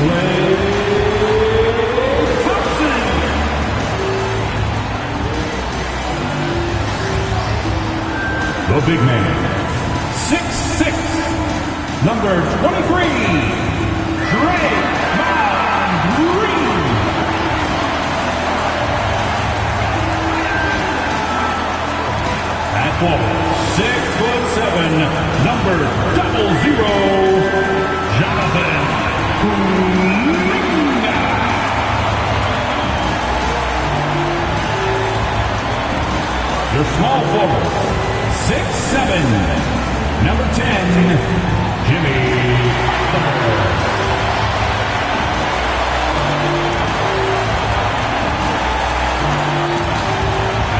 Klay Thompson. The big man, 6'6", number 23, Draymond Green. At forward, 6'7", number 00, Jonathan Kuminga. Your small forward, 6'7", number 10, Jimmy Butler.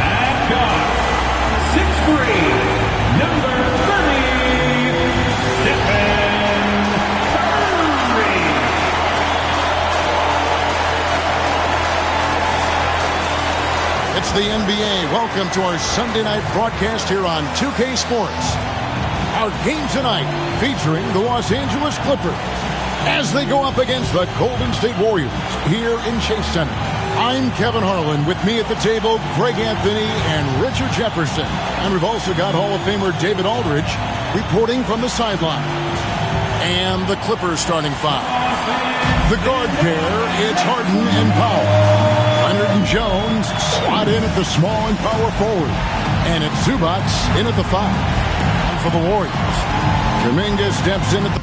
At guard, 6'3", number 30, Stephen Curry. It's the NBA. Welcome to our Sunday night broadcast here on 2K Sports. Our game tonight featuring the Los Angeles Clippers as they go up against the Golden State Warriors here in Chase Center. I'm Kevin Harlan. With me at the table, Greg Anthony and Richard Jefferson. And we've also got Hall of Famer David Aldridge reporting from the sideline. And the Clippers starting five. The guard pair, it's Harden and Powell. Leonard and Jones slot in at the small and power forward. And it's Zubac in at the 5. And for the Warriors, Kuminga steps in at the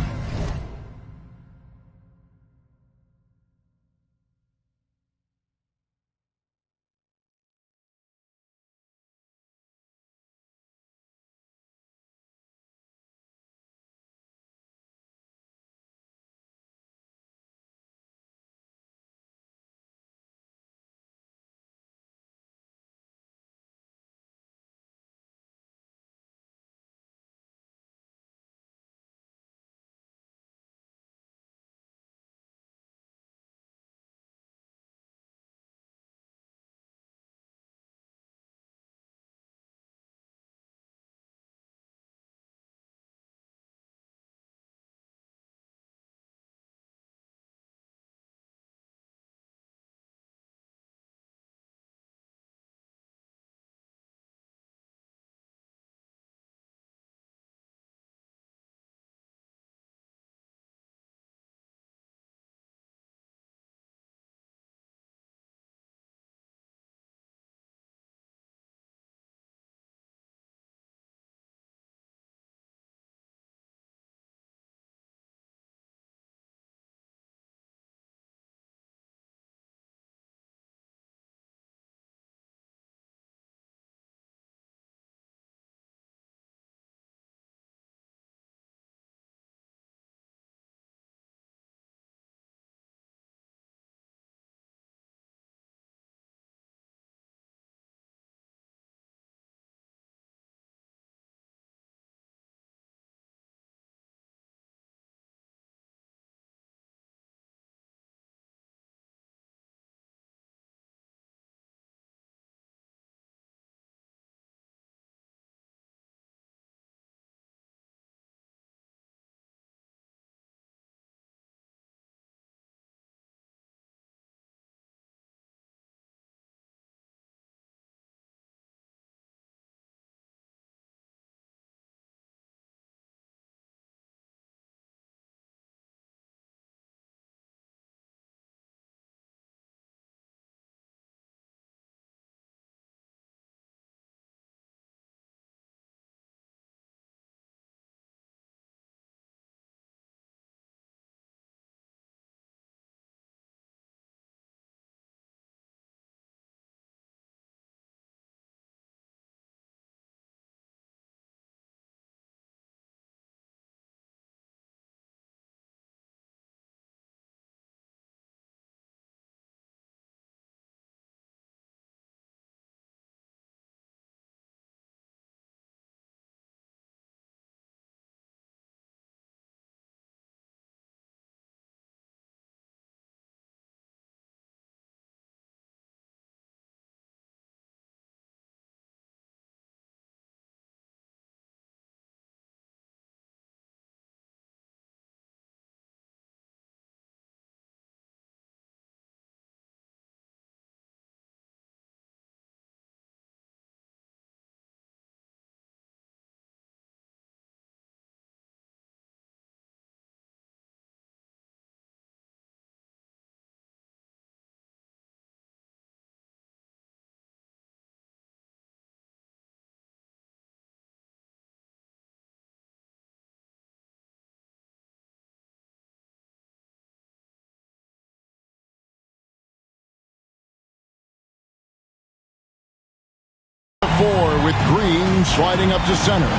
4 with Green sliding up to center.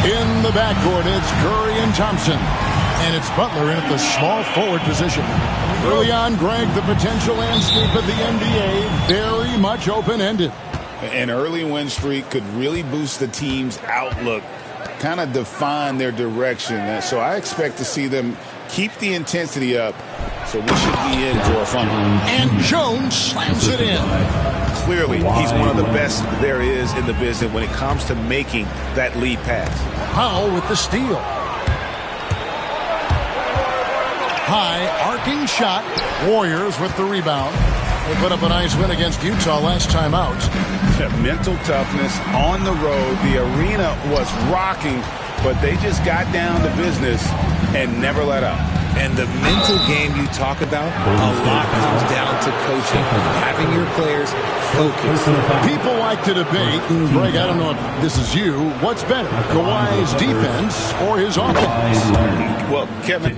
In the backcourt, it's Curry and Thompson. And it's Butler in at the small forward position. Early on, Greg, the potential landscape of the NBA very much open-ended. An early win streak could really boost the team's outlook, kind of define their direction. So I expect to see them keep the intensity up. So we should be in for a fun one. And Jones slams it in. Clearly, he's one of the best there is in the business when it comes to making that lead pass. Powell with the steal. High arcing shot. Warriors with the rebound. They put up a nice win against Utah last time out. Mental toughness on the road. The arena was rocking, but they just got down to business and never let up. And the mental game you talk about, a lot comes down to coaching, having your players focus. People like to debate, Greg, I don't know if this is you, what's better, Kawhi's defense or his offense? Well, Kevin,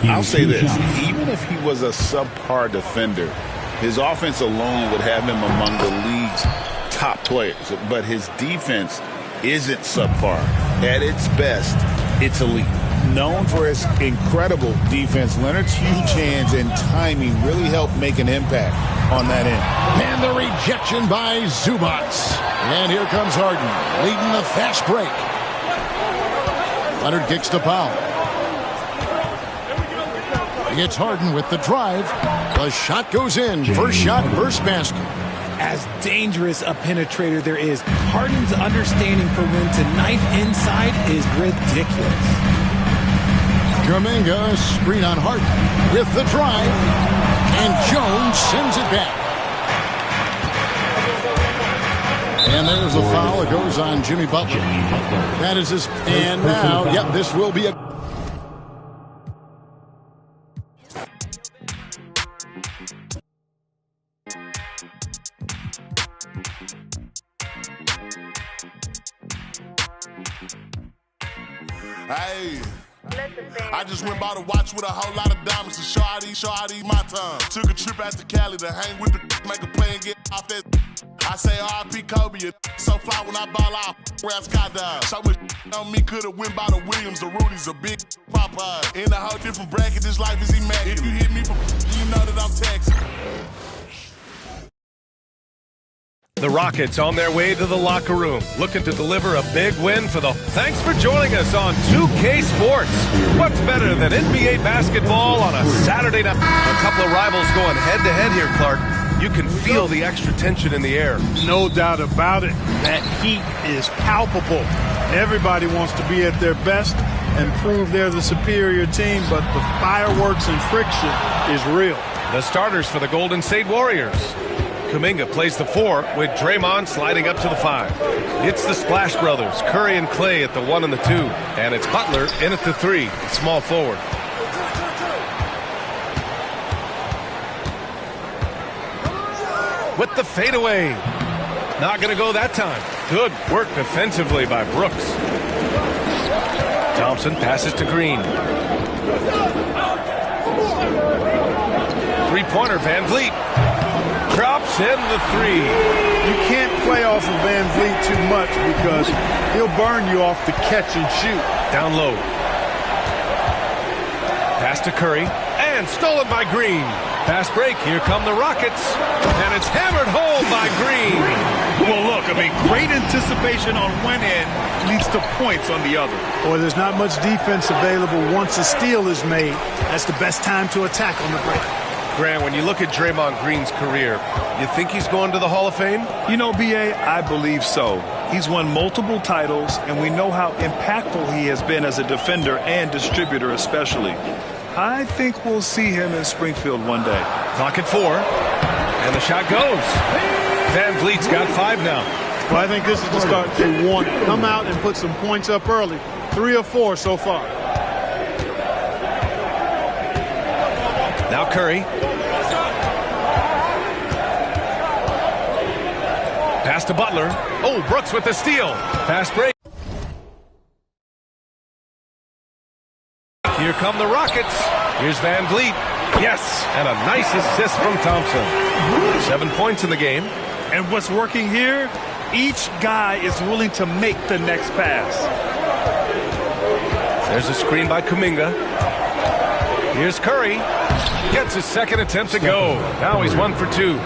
I'll say this. Even if he was a subpar defender, his offense alone would have him among the league's top players. But his defense isn't subpar. At its best, it's elite. Known for his incredible defense, Leonard's huge hands and timing really helped make an impact on that end. And the rejection by Zubac. And here comes Harden, leading the fast break. Leonard kicks to Powell. It's Harden with the drive. The shot goes in. First shot, first basket. As dangerous a penetrator there is, Harden's understanding for when to knife inside is ridiculous. Kuminga, screen on Harden with the drive. And Jones sends it back. And there's a foul. It goes on Jimmy Butler. That is his. And now, yep, this will be a. Hey, I just went by to watch with a whole lot of diamonds to Shawty my time. Took a trip out to Cali to hang with the make a play and get off that. I say R.I.P. Kobe, so fly when I ball out, where I skydive. So much on me could've went by the Williams, the Rudies, a big Popeye. In a whole different bracket, this life is immaculate. If you hit me for you know that I'm taxing. The Rockets on their way to the locker room, looking to deliver a big win for the... Thanks for joining us on 2K Sports. What's better than NBA basketball on a Saturday night? A couple of rivals going head-to-head here, Clark. You can feel the extra tension in the air. No doubt about it. That heat is palpable. Everybody wants to be at their best and prove they're the superior team, but the fireworks and friction is real. The starters for the Golden State Warriors. Kuminga plays the 4 with Draymond sliding up to the 5. It's the Splash Brothers, Curry and Clay at the 1 and the 2. And it's Butler in at the 3, small forward. With the fadeaway. Not going to go that time. Good work defensively by Brooks. Thompson passes to Green. Three-pointer, Van Vliet. Drops in the 3. You can't play off of Van Vliet too much because he'll burn you off the catch and shoot. Down low. Pass to Curry. And stolen by Green. Fast break. Here come the Rockets. And it's hammered home by Green. Well, look, I mean, great anticipation on one end leads to points on the other. Or there's not much defense available once a steal is made. That's the best time to attack on the break. Grant, when you look at Draymond Green's career, you think he's going to the Hall of Fame? You know, B.A., I believe so. He's won multiple titles, and we know how impactful he has been as a defender and distributor especially. I think we'll see him in Springfield one day. Clock at 4, and the shot goes. Van Vliet's got 5 now. Well, I think this is the start they want. Come out and put some points up early. 3 or 4 so far. Now Curry. Pass to Butler. Oh, Brooks with the steal. Fast break. Here come the Rockets. Here's Van Vliet. Yes, and a nice assist from Thompson. 7 points in the game. And what's working here, each guy is willing to make the next pass. There's a screen by Kuminga. Here's Curry. Gets his second attempt to go. Now he's 1 for 2.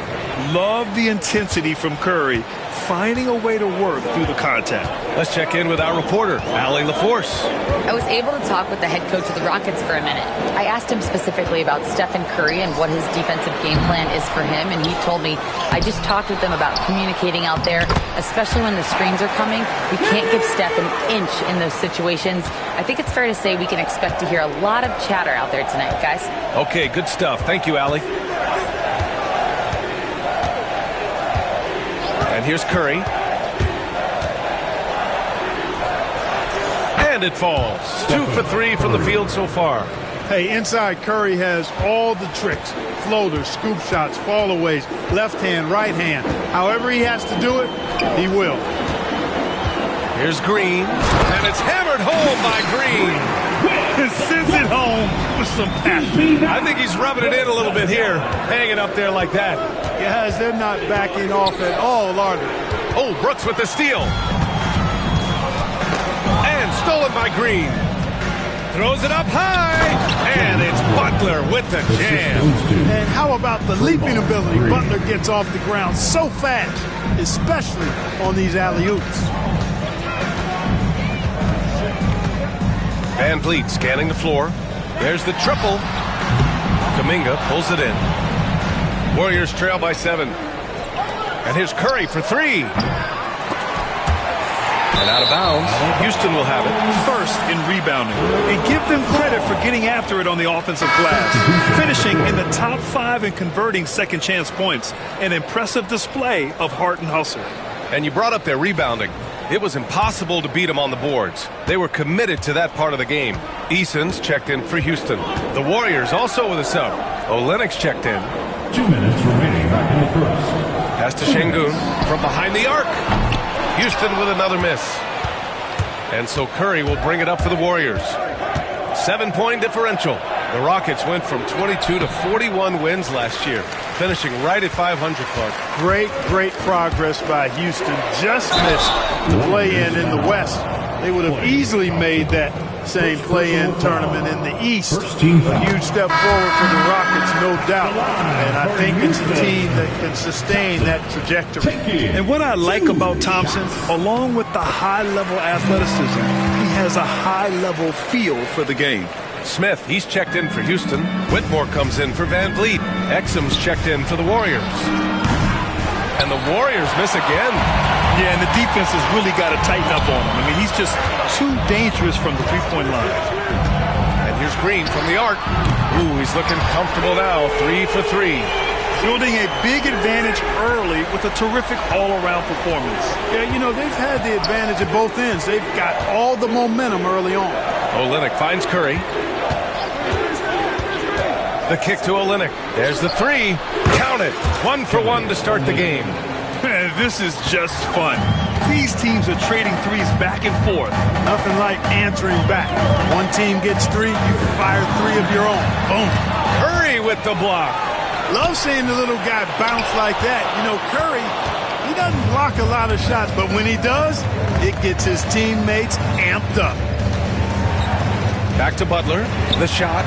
Love the intensity from Curry, finding a way to work through the contact. Let's check in with our reporter, Allie LaForce. I was able to talk with the head coach of the Rockets for a minute. I asked him specifically about Stephen Curry and what his defensive game plan is for him, and he told me, I just talked with them about communicating out there, especially when the screens are coming. We can't give Steph an inch in those situations. I think it's fair to say we can expect to hear a lot of chatter out there tonight, guys. Okay, good stuff. Thank you, Allie. And here's Curry. And it falls. 2 for 3 from the field so far. Hey, inside Curry has all the tricks. Floaters, scoop shots, fallaways, left hand, right hand. However he has to do it, he will. Here's Green. And it's hammered home by Green. Sends it home with some passion. I think he's rubbing it in a little bit here, hanging up there like that. Guys, they're not backing off at all, are they? Oh, Brooks with the steal. And stolen by Green. Throws it up high. And it's Butler with the jam. And how about the leaping ability? Butler gets off the ground so fast, especially on these alley-oops. Van Vliet scanning the floor. There's the triple. Kuminga pulls it in. Warriors trail by 7. And here's Curry for 3. And out of bounds. Houston will have it. First in rebounding. And give them credit for getting after it on the offensive glass. Finishing in the top 5 and converting second chance points. An impressive display of heart and hustle. And you brought up their rebounding. It was impossible to beat them on the boards. They were committed to that part of the game. Eason's checked in for Houston. The Warriors also with a sub. Olynyk's checked in. 2 minutes remaining back in the first. Pass to Şengün from behind the arc. Houston with another miss. And so Curry will bring it up for the Warriors. 7-point differential. The Rockets went from 22 to 41 wins last year, finishing right at 500, Clark. Great progress by Houston. Just missed the play-in in the West. They would have easily made that same play-in tournament in the East. A huge step forward for the Rockets, no doubt. And I think it's the team that can sustain that trajectory. And what I like about Thompson, along with the high-level athleticism, he has a high-level feel for the game. Smith, he's checked in for Houston. Whitmore comes in for Van Vliet. Exum's checked in for the Warriors. And the Warriors miss again. Yeah, and the defense has really got to tighten up on him. I mean, he's just too dangerous from the three-point line. And here's Green from the arc. Ooh, he's looking comfortable now. 3 for 3. Building a big advantage early with a terrific all-around performance. Yeah, you know, they've had the advantage at both ends. They've got all the momentum early on. Olynyk finds Curry. The kick to Olynyk. There's the 3. Count it. 1 for 1 to start the game. Man, this is just fun. These teams are trading threes back and forth. Nothing like answering back. One team gets 3, you can fire 3 of your own. Boom. Curry with the block. Love seeing the little guy bounce like that. You know, Curry, he doesn't block a lot of shots, but when he does, it gets his teammates amped up. Back to Butler. The shot.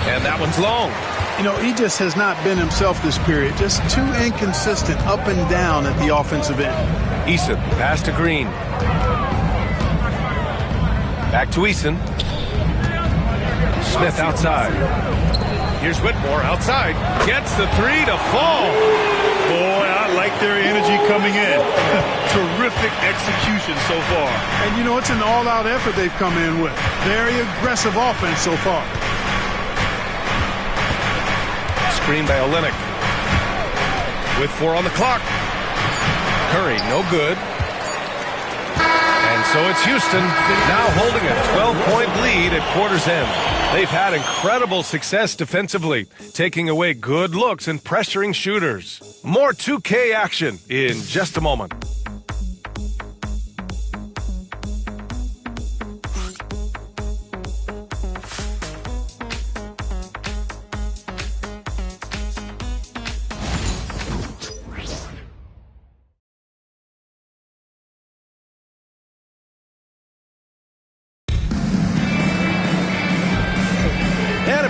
And that one's long. You know, he just has not been himself this period. Just too inconsistent up and down at the offensive end. Eason, pass to Green. Back to Eason. Smith outside. Here's Whitmore outside. Gets the 3 to fall. Boy, I like their energy coming in. Terrific execution so far. And, you know, it's an all-out effort they've come in with. Very aggressive offense so far. Screen by Olynyk. With 4 on the clock. Curry, no good. And so it's Houston now holding a 12-point lead at quarter's end. They've had incredible success defensively, taking away good looks and pressuring shooters. More 2K action in just a moment.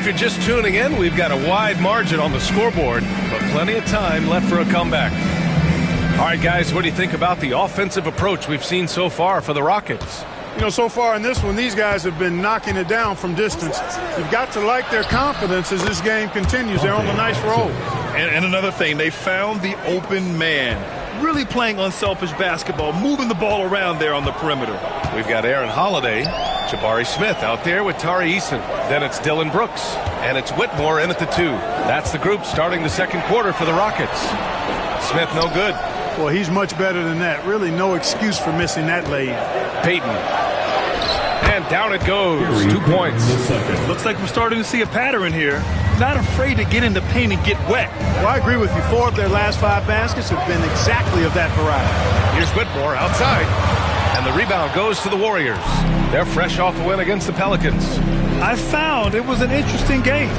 If you're just tuning in, we've got a wide margin on the scoreboard, but plenty of time left for a comeback. All right, guys, what do you think about the offensive approach we've seen so far for the Rockets? You know, so far in this one, these guys have been knocking it down from distance. You've got to like their confidence as this game continues. They're on a nice roll. And another thing, they found the open man. Really playing unselfish basketball, moving the ball around there on the perimeter. We've got Aaron Holiday, Jabari Smith out there with Tari Eason. Then it's Dylan Brooks, and it's Whitmore in at the 2. That's the group starting the second quarter for the Rockets. Smith no good. Well, he's much better than that. Really no excuse for missing that lead. Payton. And down it goes. 2 points. Looks like we're starting to see a pattern here. Not afraid to get in the paint and get wet. Well, I agree with you. 4 of their last 5 baskets have been exactly of that variety. Here's Whitmore outside. And the rebound goes to the Warriors. They're fresh off a win against the Pelicans. I found it was an interesting game.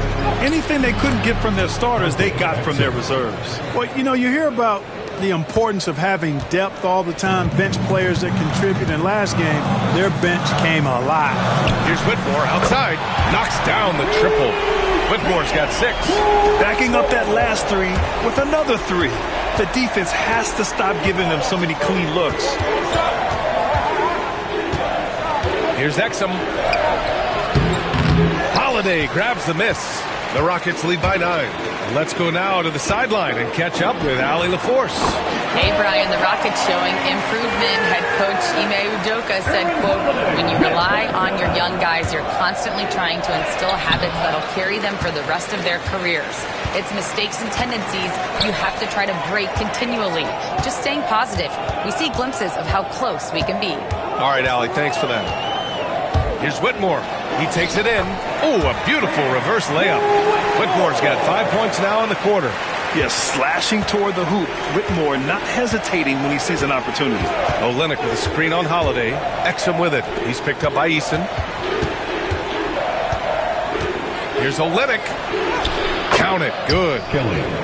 Anything they couldn't get from their starters, they got from their reserves. Well, you know, you hear about the importance of having depth all the time, bench players that contribute. In last game, their bench came alive. Here's Whitmore outside. Knocks down the triple. Whitmore's got 6. Backing up that last 3 with another 3. The defense has to stop giving them so many clean looks. Here's Exum. Holiday grabs the miss. The Rockets lead by 9. Let's go now to the sideline and catch up with Allie LaForce. Hey, Brian, the Rockets showing improvement. Head coach Ime Udoka said, quote, when you rely on your young guys, you're constantly trying to instill habits that'll carry them for the rest of their careers. It's mistakes and tendencies you have to try to break continually. Just staying positive. We see glimpses of how close we can be. All right, Allie, thanks for that. Here's Whitmore. He takes it in. Oh, a beautiful reverse layup. Whitmore's got 5 points now in the quarter. Yes, slashing toward the hoop. Whitmore not hesitating when he sees an opportunity. Olynyk with a screen on Holiday. Exum with it. He's picked up by Eason. Here's Olynyk. Count it. Good.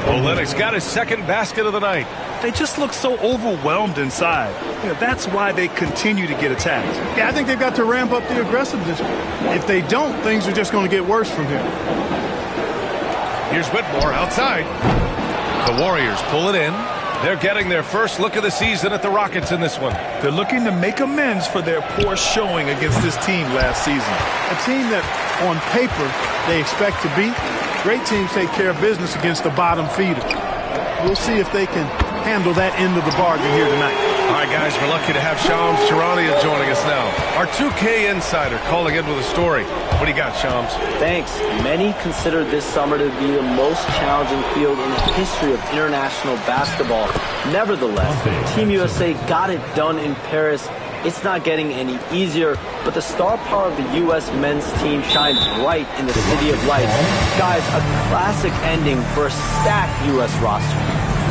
Olynyk's got his second basket of the night. They just look so overwhelmed inside. You know, that's why they continue to get attacked. Yeah, I think they've got to ramp up the aggressiveness. If they don't, things are just going to get worse from here. Here's Whitmore outside. The Warriors pull it in. They're getting their first look of the season at the Rockets in this one. They're looking to make amends for their poor showing against this team last season. A team that, on paper, they expect to beat. Great teams take care of business against the bottom feeder. We'll see if they can handle that end of the bargain here tonight. All right, guys, we're lucky to have Shams Charania joining us now. Our 2K insider calling in with a story. What do you got, Shams? Thanks. Many consider this summer to be the most challenging field in the history of international basketball. Nevertheless, Team USA got it done in Paris. It's not getting any easier, but the star power of the U.S. men's team shined bright in the City of Lights. Guys, a classic ending for a stacked U.S. roster.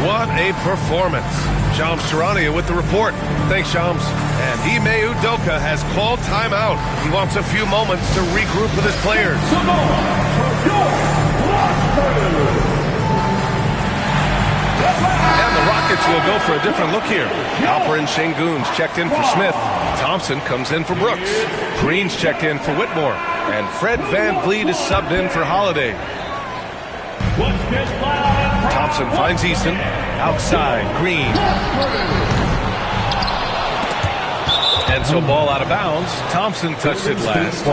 What a performance. Shams Charania with the report. Thanks, Shams. And Ime Udoka has called timeout. He wants a few moments to regroup with his players. And the Rockets will go for a different look here. Alperen Sengun's checked in for Smith. Thompson comes in for Brooks. Green's checked in for Whitmore. And Fred VanVleet is subbed in for Holiday. Thompson finds Eason. Outside, Green. And so ball out of bounds. Thompson touched it last.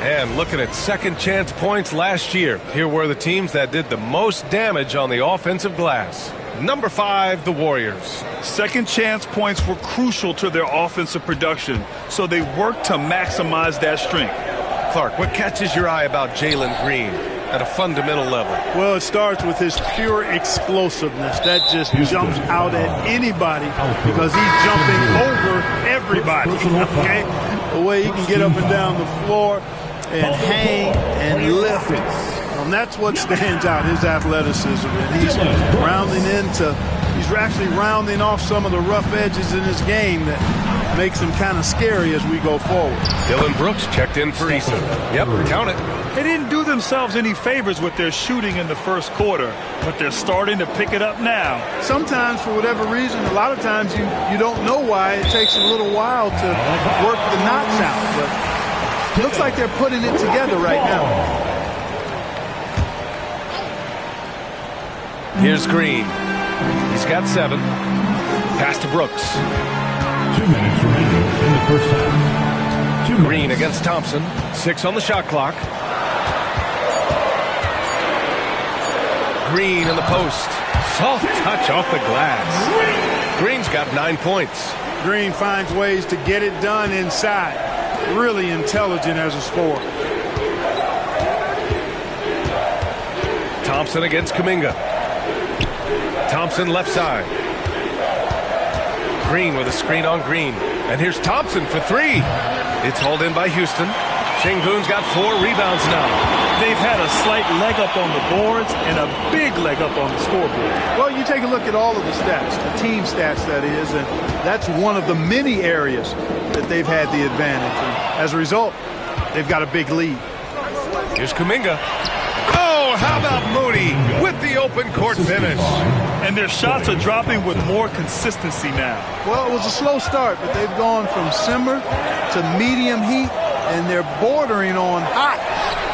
And looking at second chance points last year, here were the teams that did the most damage on the offensive glass. Number 5, the Warriors. Second chance points were crucial to their offensive production, so they worked to maximize that strength. Clark, what catches your eye about Jalen Green at a fundamental level? Well, it starts with his pure explosiveness. That just jumps out at anybody because he's jumping over everybody, okay? The way he can get up and down the floor and hang and lift. And that's what stands out, his athleticism. And he's actually rounding off some of the rough edges in his game that makes him kind of scary as we go forward. Dylan Brooks checked in for Eason. Yep, count it. They didn't do themselves any favors with their shooting in the first quarter, but they're starting to pick it up now. Sometimes, for whatever reason, a lot of times you don't know why. It takes a little while to work the knots out. But it looks like they're putting it together right now. Here's Green. He's got 7. Pass to Brooks. 2 minutes remaining in the first half. Green against Thompson. 6 on the shot clock. Green in the post. Soft touch off the glass. Green's got 9 points. Green finds ways to get it done inside. Really intelligent as a scorer. Thompson against Kuminga. Thompson left side. Green with a screen on Green. And here's Thompson for 3. It's hauled in by Houston. Sengun's got 4 rebounds now. They've had a slight leg up on the boards and a big leg up on the scoreboard. Well, you take a look at all of the stats, the team stats that is, and that's one of the many areas that they've had the advantage. And as a result, they've got a big lead. Here's Kuminga. Oh, how about Moody with the open court finish? And their shots are dropping with more consistency now. Well, it was a slow start, but they've gone from simmer to medium heat, and they're bordering on hot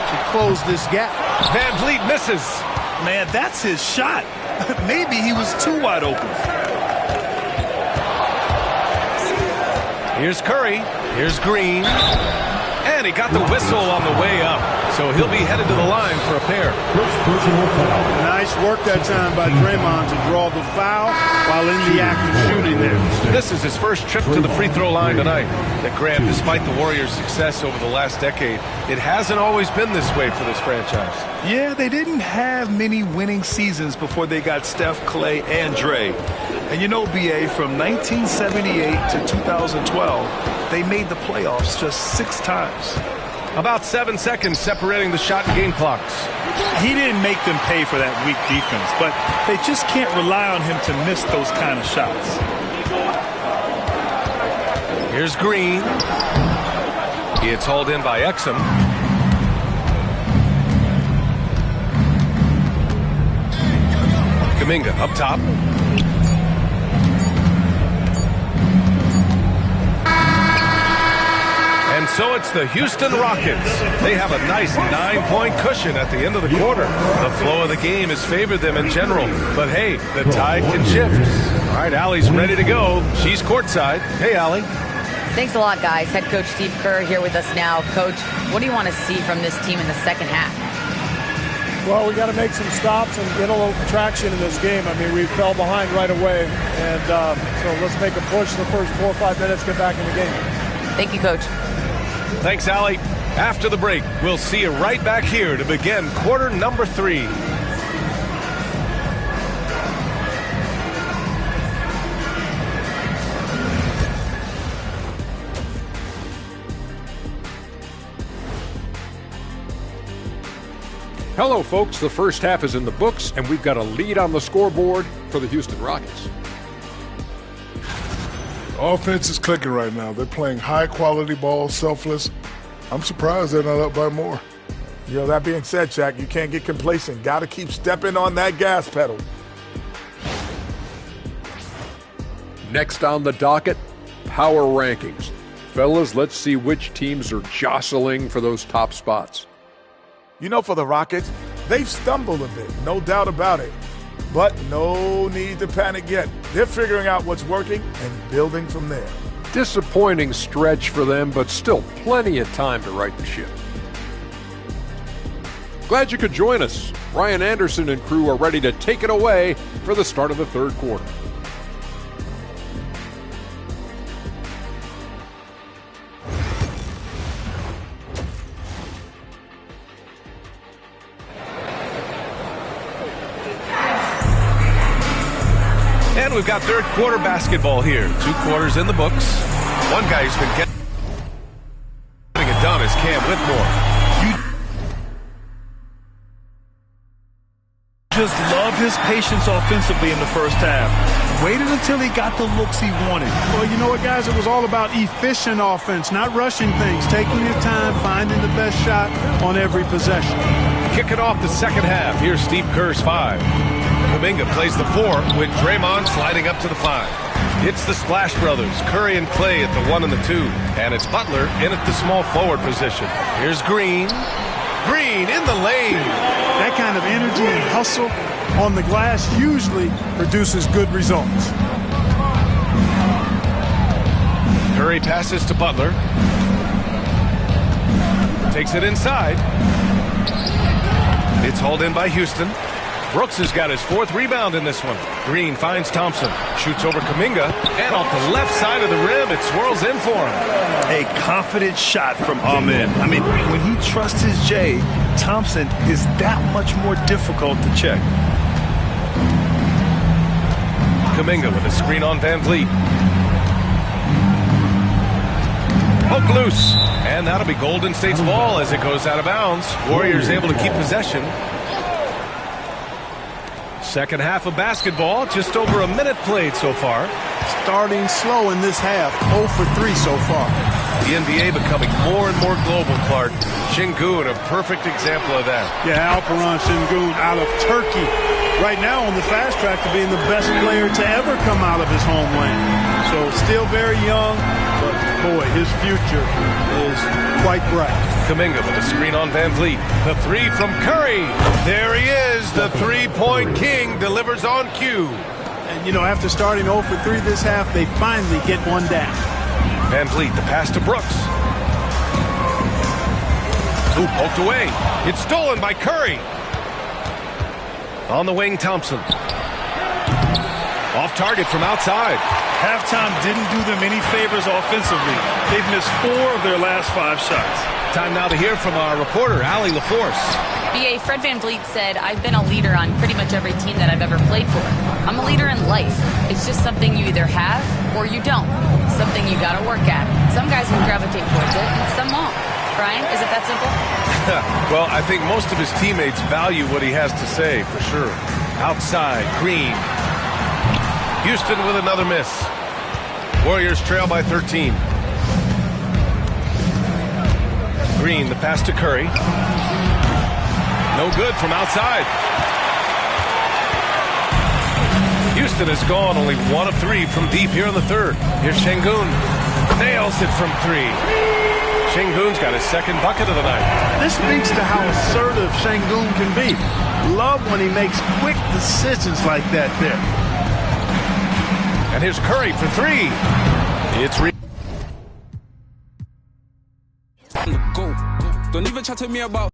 to close this gap. Van Vliet misses. Man, that's his shot. Maybe he was too wide open. Here's Curry. Here's Green. And he got the whistle on the way up. So he'll be headed to the line for a pair. Nice work that time by Draymond to draw the foul while in the act of shooting there. This is his first trip to the free throw line tonight. That Grant, despite the Warriors' success over the last decade, it hasn't always been this way for this franchise. Yeah, they didn't have many winning seasons before they got Steph, Clay, and Dre. And you know, BA, from 1978 to 2012, they made the playoffs just 6 times. About 7 seconds separating the shot and game clocks. He didn't make them pay for that weak defense, but they just can't rely on him to miss those kind of shots. Here's Green. It's hauled in by Exum. Kuminga up top. And so it's the Houston Rockets. They have a nice 9-point cushion at the end of the quarter. The flow of the game has favored them in general. But hey, the tide can shift. All right, Allie's ready to go. She's courtside. Hey, Allie. Thanks a lot, guys. Head coach Steve Kerr here with us now. Coach, what do you want to see from this team in the second half? Well, we got to make some stops and get a little traction in this game. I mean, we fell behind right away. And so let's make a push the first 4 or 5 minutes, get back in the game. Thank you, Coach. Thanks, Allie. After the break, we'll see you right back here to begin quarter number 3. Hello, folks. The first half is in the books, and we've got a lead on the scoreboard for the Houston Rockets. Offense is clicking right now. They're playing high-quality ball, selfless. I'm surprised they're not up by more. You know, that being said, Shaq, you can't get complacent. Got to keep stepping on that gas pedal. Next on the docket, power rankings. Fellas, let's see which teams are jostling for those top spots. You know, for the Rockets, they've stumbled a bit, no doubt about it. But no need to panic yet. They're figuring out what's working and building from there. Disappointing stretch for them, but still plenty of time to right the ship. Glad you could join us. Ryan Anderson and crew are ready to take it away for the start of the third quarter. And we've got third quarter basketball here. 2 quarters in the books. One guy who's been getting it done is Cam Whitmore. You just love his patience offensively in the first half. Waited until he got the looks he wanted. Well, you know what, guys? It was all about efficient offense, not rushing things, taking your time, finding the best shot on every possession. Kicking off the second half. Here's Steve Kerr's 5. Kuminga plays the 4 with Draymond sliding up to the 5. It's the Splash Brothers, Curry and Clay at the 1 and the 2. And it's Butler in at the small forward position. Here's Green. Green in the lane. That kind of energy and hustle on the glass usually produces good results. Curry passes to Butler. Takes it inside. It's hauled in by Houston. Brooks has got his 4th rebound in this one. Green finds Thompson. Shoots over Kuminga. And off the left side of the rim, it swirls in for him. A confident shot from Amen. I mean, when he trusts his J, Thompson is that much more difficult to check. Kuminga with a screen on Van Vliet. Poke loose. And that'll be Golden State's ball as it goes out of bounds. Warriors able to keep possession. Second half of basketball, just over a minute played so far. Starting slow in this half, 0 for 3 so far. The NBA becoming more and more global, Clark. Şengün, a perfect example of that. Yeah, Alperen Şengün out of Turkey. Right now on the fast track to being the best player to ever come out of his homeland. So still very young, but boy, his future is quite bright. Kuminga with a screen on Van Vliet. The 3 from Curry. There he is. The 3-point king delivers on cue. And, you know, after starting 0 for 3 this half, they finally get one down. Van Vliet, the pass to Brooks. Ooh, poked away. It's stolen by Curry. On the wing, Thompson. Off target from outside. Halftime didn't do them any favors offensively. They've missed 4 of their last 5 shots. Time now to hear from our reporter, Allie LaForce. B.A. Fred VanVleet said, I've been a leader on pretty much every team that I've ever played for. I'm a leader in life. It's just something you either have or you don't. Something you got to work at. Some guys will gravitate towards it, and some won't. Brian, is it that simple? Well, I think most of his teammates value what he has to say, for sure. Outside, Green. Houston with another miss. Warriors trail by 13. Green, the pass to Curry. No good from outside. Houston has gone only 1 of 3 from deep here in the third. Here's Şengün. Nails it from 3. Şengün's got his 2nd bucket of the night. This speaks to how assertive Şengün can be. Love when he makes quick decisions like that there. And here's Curry for 3. It's Don't even chat to me about